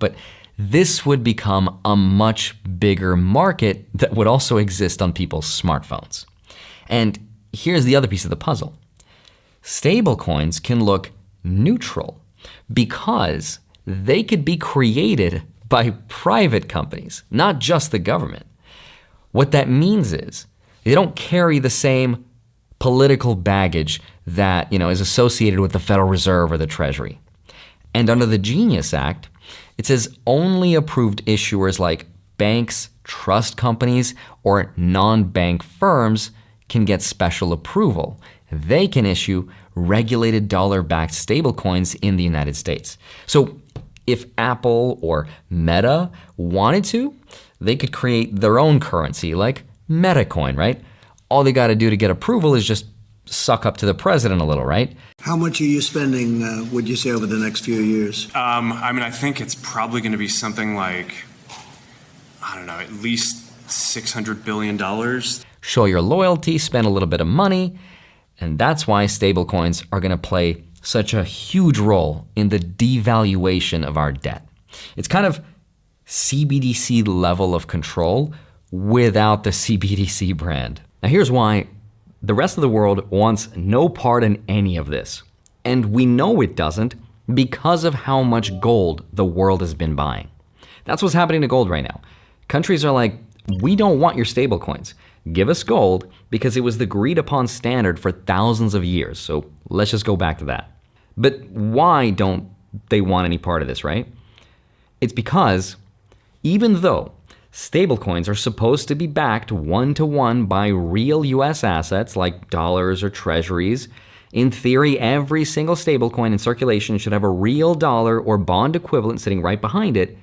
but this would become a much bigger market that would also exist on people's smartphones. And here's the other piece of the puzzle. Stablecoins can look neutral because they could be created by private companies, not just the government. What that means is they don't carry the same political baggage that, is associated with the Federal Reserve or the Treasury. And under the Genius Act, it says only approved issuers like banks, trust companies, or non-bank firms can get special approval. They can issue regulated dollar-backed stablecoins in the United States. So if Apple or Meta wanted to, they could create their own currency like MetaCoin, right? All they got to do to get approval is just suck up to the president a little, right? How much are you spending, would you say, over the next few years? I think it's probably going to be something like, at least $600 billion. Show your loyalty, spend a little bit of money, and that's why stablecoins are going to play such a huge role in the devaluation of our debt. It's kind of CBDC level of control without the CBDC brand. Now here's why the rest of the world wants no part in any of this. And we know it doesn't because of how much gold the world has been buying. That's what's happening to gold right now. Countries are like, we don't want your stablecoins. Give us gold because it was the agreed upon standard for thousands of years. So let's just go back to that. But why don't they want any part of this, right? It's because even though stablecoins are supposed to be backed one-to-one by real US assets like dollars or treasuries, in theory, every single stablecoin in circulation should have a real dollar or bond equivalent sitting right behind it.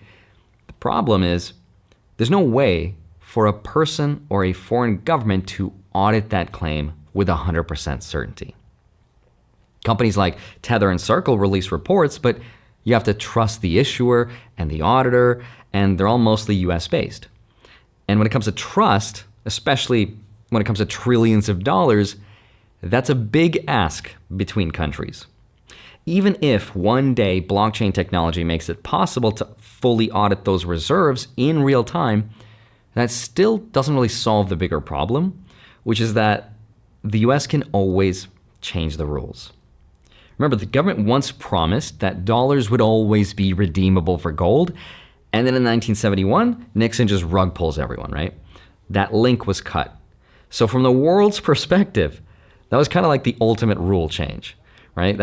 The problem is there's no way for a person or a foreign government to audit that claim with 100% certainty. Companies like Tether and Circle release reports, but you have to trust the issuer and the auditor, and they're all mostly US-based. And when it comes to trust, especially when it comes to trillions of dollars, that's a big ask between countries. Even if one day blockchain technology makes it possible to fully audit those reserves in real time, that still doesn't really solve the bigger problem, which is that the US can always change the rules. Remember, the government once promised that dollars would always be redeemable for gold, and then in 1971, Nixon just rug pulls everyone, right? That link was cut. So from the world's perspective, that was kind of like the ultimate rule change, right?